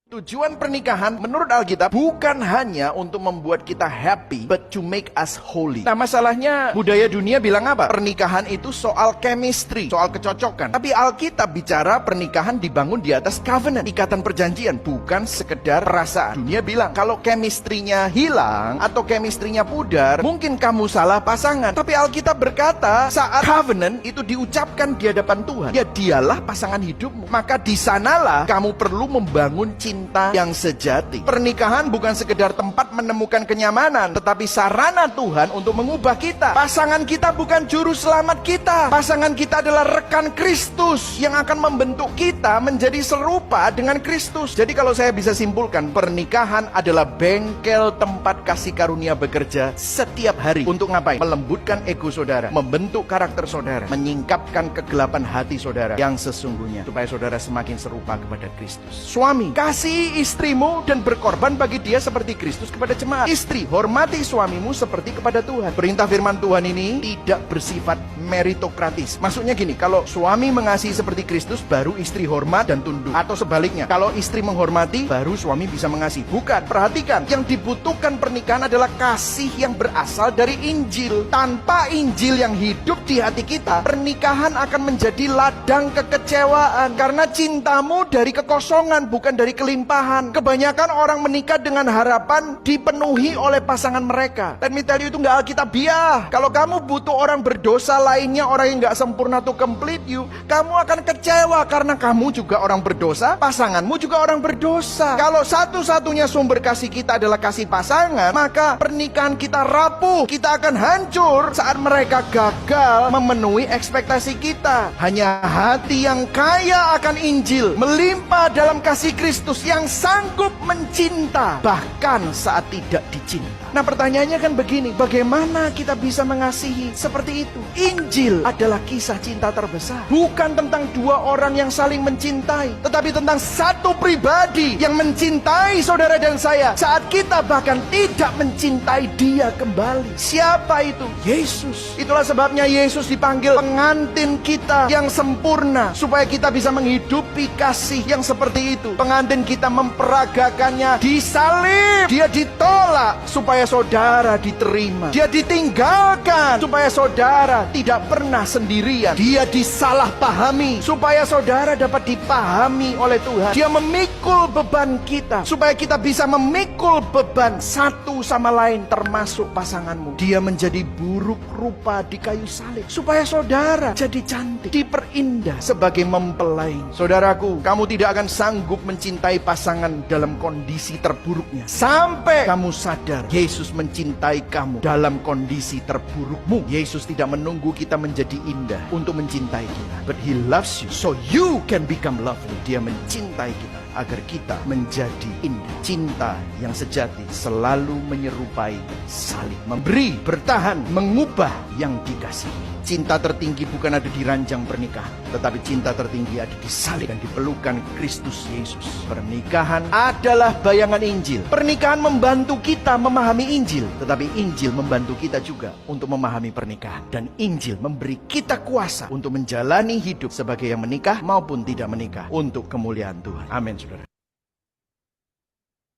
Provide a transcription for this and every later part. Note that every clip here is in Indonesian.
Tujuan pernikahan menurut Alkitab bukan hanya untuk membuat kita happy, but to make us holy. Nah, masalahnya budaya dunia bilang apa? Pernikahan itu soal chemistry, soal kecocokan. Tapi Alkitab bicara pernikahan dibangun di atas covenant, ikatan perjanjian, bukan sekedar perasaan. Dunia bilang kalau chemistry-nya hilang atau chemistry-nya pudar, mungkin kamu salah pasangan. Tapi Alkitab berkata saat covenant itu diucapkan di hadapan Tuhan, ya dialah pasangan hidupmu. Maka di sanalah kamu perlu membangun cinta yang sejati. Pernikahan bukan sekedar tempat menemukan kenyamanan, tetapi sarana Tuhan untuk mengubah kita. Pasangan kita bukan juru selamat kita. Pasangan kita adalah rekan Kristus yang akan membentuk kita menjadi serupa dengan Kristus. Jadi kalau saya bisa simpulkan, pernikahan adalah bengkel tempat kasih karunia bekerja setiap hari. Untuk ngapain? Melembutkan ego saudara, membentuk karakter saudara, menyingkapkan kegelapan hati saudara yang sesungguhnya, supaya saudara semakin serupa kepada Kristus. Suami, kasih istrimu dan berkorban bagi dia seperti Kristus kepada jemaat. Istri, hormati suamimu seperti kepada Tuhan. Perintah firman Tuhan ini tidak bersifat meritokratis. Maksudnya gini, kalau suami mengasihi seperti Kristus, baru istri hormat dan tunduk. Atau sebaliknya, kalau istri menghormati, baru suami bisa mengasihi. Bukan, perhatikan, yang dibutuhkan pernikahan adalah kasih yang berasal dari Injil. Tanpa Injil yang hidup di hati kita, pernikahan akan menjadi ladang kekecewaan. Karena cintamu dari kekosongan, bukan dari kelimpahan. Kebanyakan orang menikah dengan harapan dipenuhi oleh pasangan mereka. Let me tell you, itu nggak alkitabiah. Kalau kamu butuh orang berdosa lainnya, orang yang nggak sempurna to complete you, kamu akan kecewa karena kamu juga orang berdosa, pasanganmu juga orang berdosa. Kalau satu-satunya sumber kasih kita adalah kasih pasangan, maka pernikahan kita rapuh, kita akan hancur saat mereka gagal memenuhi ekspektasi kita. Hanya hati yang kaya akan Injil, melimpah dalam kasih Kristus, yang sanggup mencinta bahkan saat tidak dicinta. Nah, pertanyaannya kan begini, bagaimana kita bisa mengasihi seperti itu? Injil adalah kisah cinta terbesar, bukan tentang dua orang yang saling mencintai, tetapi tentang satu pribadi yang mencintai saudara dan saya saat kita bahkan tidak mencintai dia kembali. Siapa itu? Yesus. Itulah sebabnya Yesus dipanggil pengantin kita yang sempurna, supaya kita bisa menghidupi kasih yang seperti itu. Pengantin kita memperagakannya disalib, dia ditolak supaya saudara diterima, dia ditinggalkan supaya saudara tidak pernah sendirian, dia disalahpahami supaya saudara dapat dipahami oleh Tuhan, dia memikul beban kita supaya kita bisa memikul beban satu sama lain, termasuk pasanganmu. Dia menjadi buruk rupa di kayu salib supaya saudara jadi cantik, diperindah sebagai mempelai. Saudaraku, kamu tidak akan sanggup mencintai pasangan dalam kondisi terburuknya sampai kamu sadar Yesus mencintai kamu dalam kondisi terburukmu. Yesus tidak menunggu kita menjadi indah untuk mencintai kita, but He loves you so you can become lovely. Dia mencintai kita agar kita menjadi indah. Cinta yang sejati selalu menyerupai salib, memberi, bertahan, mengubah yang dikasihi. Cinta tertinggi bukan ada di ranjang pernikahan, tetapi cinta tertinggi ada di salib dan dipelukan Kristus Yesus. Pernikahan adalah bayangan Injil. Pernikahan membantu kita memahami Injil, tetapi Injil membantu kita juga untuk memahami pernikahan. Dan Injil memberi kita kuasa untuk menjalani hidup sebagai yang menikah maupun tidak menikah untuk kemuliaan Tuhan. Amin, saudara.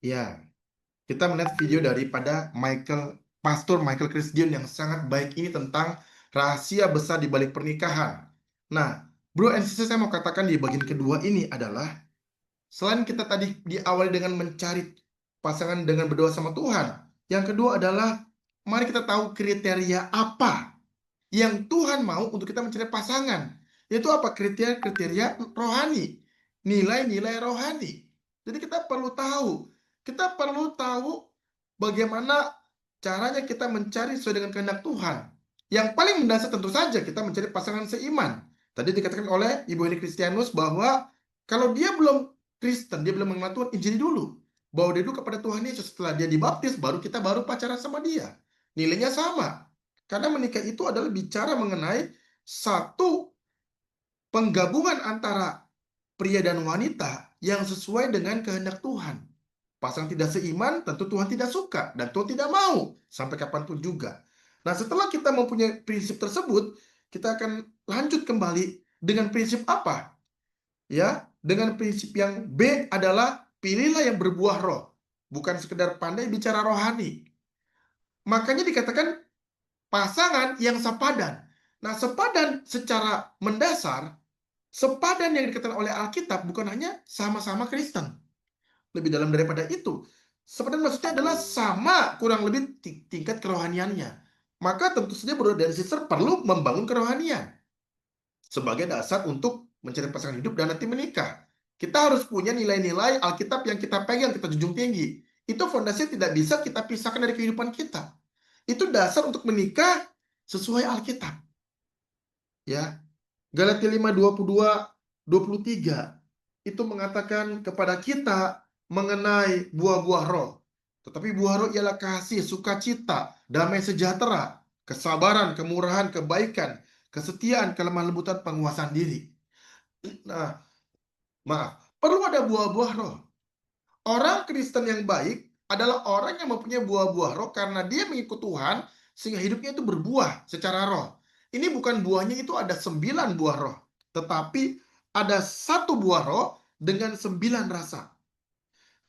Ya, kita melihat video daripada Pastor Michael Chris Gill yang sangat baik ini tentang rahasia besar di balik pernikahan. Nah, bro and sister, saya mau katakan di bagian kedua ini adalah, selain kita tadi diawali dengan mencari pasangan dengan berdoa sama Tuhan, yang kedua adalah mari kita tahu kriteria apa yang Tuhan mau untuk kita mencari pasangan. Yaitu apa? Kriteria rohani, nilai-nilai rohani. Jadi kita perlu tahu bagaimana caranya kita mencari sesuai dengan kehendak Tuhan. Yang paling mendasar tentu saja kita mencari pasangan seiman. Tadi dikatakan oleh Ibu Eni Kristianus bahwa kalau dia belum Kristen, dia belum mengenal Tuhan, injili dulu. Bawa dia dulu kepada Tuhan Yesus. Setelah dia dibaptis, baru kita pacaran sama dia. Nilainya sama. Karena menikah itu adalah bicara mengenai satu penggabungan antara pria dan wanita yang sesuai dengan kehendak Tuhan. Pasangan tidak seiman, tentu Tuhan tidak suka. Dan Tuhan tidak mau. Sampai kapanpun juga. Nah, setelah kita mempunyai prinsip tersebut, kita akan lanjut kembali dengan prinsip apa? Ya, dengan prinsip yang B adalah pilihlah yang berbuah roh, bukan sekedar pandai bicara rohani. Makanya dikatakan pasangan yang sepadan. Nah, sepadan secara mendasar, sepadan yang dikatakan oleh Alkitab bukan hanya sama-sama Kristen. Lebih dalam daripada itu. Sepadan maksudnya adalah sama kurang lebih tingkat kerohaniannya. Maka tentu saja brother dan sister perlu membangun kerohanian sebagai dasar untuk mencari pasangan hidup dan nanti menikah. Kita harus punya nilai-nilai Alkitab yang kita pegang, kita junjung tinggi. Itu fondasinya tidak bisa kita pisahkan dari kehidupan kita. Itu dasar untuk menikah sesuai Alkitab. Ya. Galatia 5:22-23 itu mengatakan kepada kita mengenai buah-buah roh. Tetapi buah roh ialah kasih, sukacita, damai sejahtera, kesabaran, kemurahan, kebaikan, kesetiaan, kelemah lembutan, penguasaan diri. Nah, maaf, perlu ada buah-buah roh. Orang Kristen yang baik adalah orang yang mempunyai buah-buah roh karena dia mengikut Tuhan sehingga hidupnya itu berbuah secara roh. Ini bukan buahnya itu ada 9 buah roh, tetapi ada 1 buah roh dengan 9 rasa.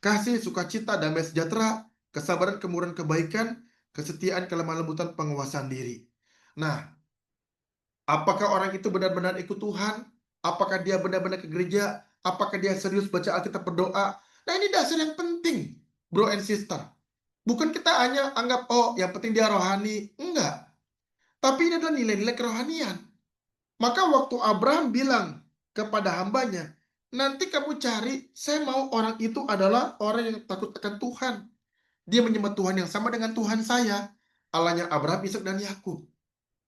Kasih, sukacita, damai sejahtera, kesabaran, kemurahan, kebaikan, kesetiaan, kelemah lembutan, penguasaan diri. Nah, apakah orang itu benar-benar ikut Tuhan? Apakah dia benar-benar ke gereja? Apakah dia serius baca Alkitab, berdoa? Nah, ini dasar yang penting, bro and sister. Bukan kita hanya anggap, oh yang penting dia rohani. Enggak. Tapi ini adalah nilai-nilai kerohanian. Maka waktu Abraham bilang kepada hambanya, nanti kamu cari, saya mau orang itu adalah orang yang takut akan Tuhan. Dia menyembah Tuhan yang sama dengan Tuhan saya. Allahnya Abraham, Ishak, dan Yakub.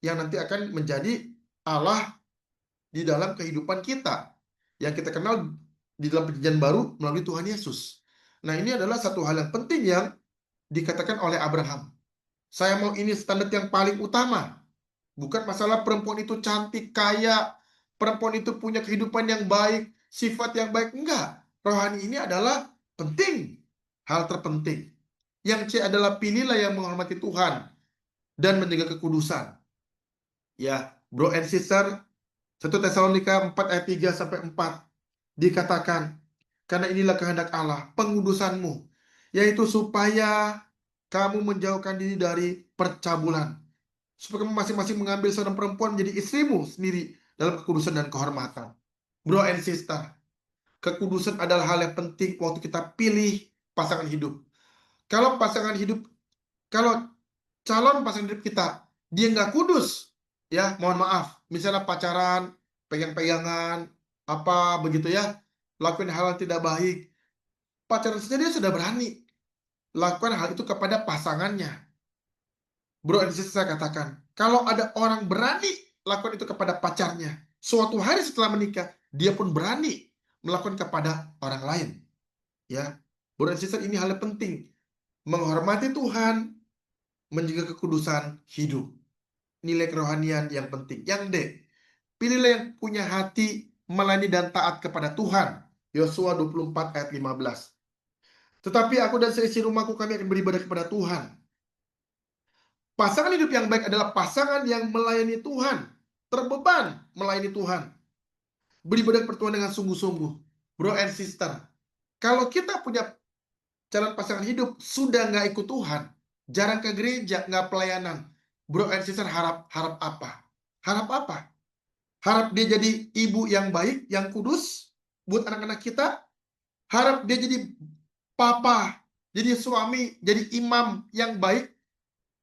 Yang nanti akan menjadi Allah di dalam kehidupan kita. Yang kita kenal di dalam perjanjian baru melalui Tuhan Yesus. Nah, ini adalah satu hal yang penting yang dikatakan oleh Abraham. Saya mau ini standar yang paling utama. Bukan masalah perempuan itu cantik, kaya, perempuan itu punya kehidupan yang baik, sifat yang baik. Enggak. Rohani ini adalah penting. Hal terpenting. Yang C adalah pilihlah yang menghormati Tuhan dan menjaga kekudusan. Ya, bro and sister, 1 Tesalonika 4 ayat 3-4 dikatakan, karena inilah kehendak Allah, pengudusanmu, yaitu supaya kamu menjauhkan diri dari percabulan, supaya kamu masing-masing mengambil seorang perempuan menjadi istrimu sendiri dalam kekudusan dan kehormatan. Bro and sister, kekudusan adalah hal yang penting waktu kita pilih pasangan hidup. Kalau pasangan hidup, kalau calon pasangan hidup kita, dia nggak kudus, ya mohon maaf, misalnya pacaran, pegang-pegangan, apa begitu ya, lakukan hal yang tidak baik, pacaran saja dia sudah berani lakukan hal itu kepada pasangannya. Bro and sister, saya katakan, kalau ada orang berani lakukan itu kepada pacarnya, suatu hari setelah menikah, dia pun berani melakukan kepada orang lain. Ya, bro and sister, ini hal yang penting. Menghormati Tuhan, menjaga kekudusan hidup. Nilai kerohanian yang penting. Yang D, pilihlah yang punya hati melayani dan taat kepada Tuhan. Yosua 24 ayat 15. Tetapi aku dan seisi rumahku kami akan beribadah kepada Tuhan. Pasangan hidup yang baik adalah pasangan yang melayani Tuhan, terbeban melayani Tuhan, beribadah kepada Tuhan dengan sungguh-sungguh. Bro and sister, kalau kita punya calon pasangan hidup sudah nggak ikut Tuhan, jarang ke gereja, nggak pelayanan, bro and sister, harap apa? Harap apa? Harap dia jadi ibu yang baik, yang kudus buat anak-anak kita? Harap dia jadi papa, jadi suami, jadi imam yang baik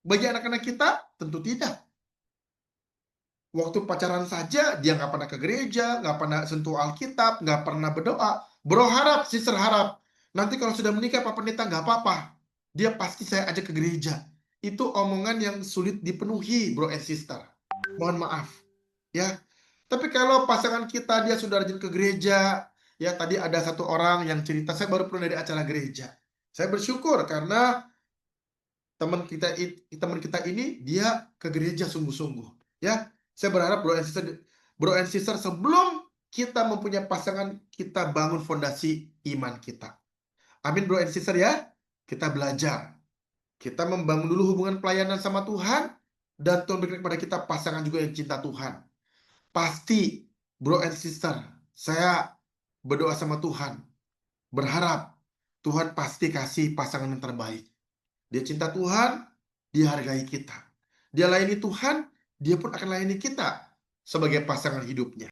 bagi anak-anak kita? Tentu tidak. Waktu pacaran saja dia nggak pernah ke gereja, nggak pernah sentuh Alkitab, nggak pernah berdoa. Bro harap, sister harap, nanti kalau sudah menikah Pak Pendeta nggak apa-apa, dia pasti saya ajak ke gereja. Itu omongan yang sulit dipenuhi, bro and sister. Mohon maaf, ya. Tapi kalau pasangan kita dia sudah rajin ke gereja, ya tadi ada satu orang yang cerita, saya baru pulang dari acara gereja. Saya bersyukur karena teman kita ini dia ke gereja sungguh-sungguh, ya. Saya berharap bro and sister, sebelum kita mempunyai pasangan, kita bangun fondasi iman kita. Amin bro and sister ya. Kita belajar. Kita membangun dulu hubungan pelayanan sama Tuhan, dan Tuhan berikan kepada kita pasangan juga yang cinta Tuhan. Pasti bro and sister, saya berdoa sama Tuhan, berharap Tuhan pasti kasih pasangan yang terbaik. Dia cinta Tuhan, dia hargai kita. Dia layani Tuhan, dia pun akan layani kita sebagai pasangan hidupnya.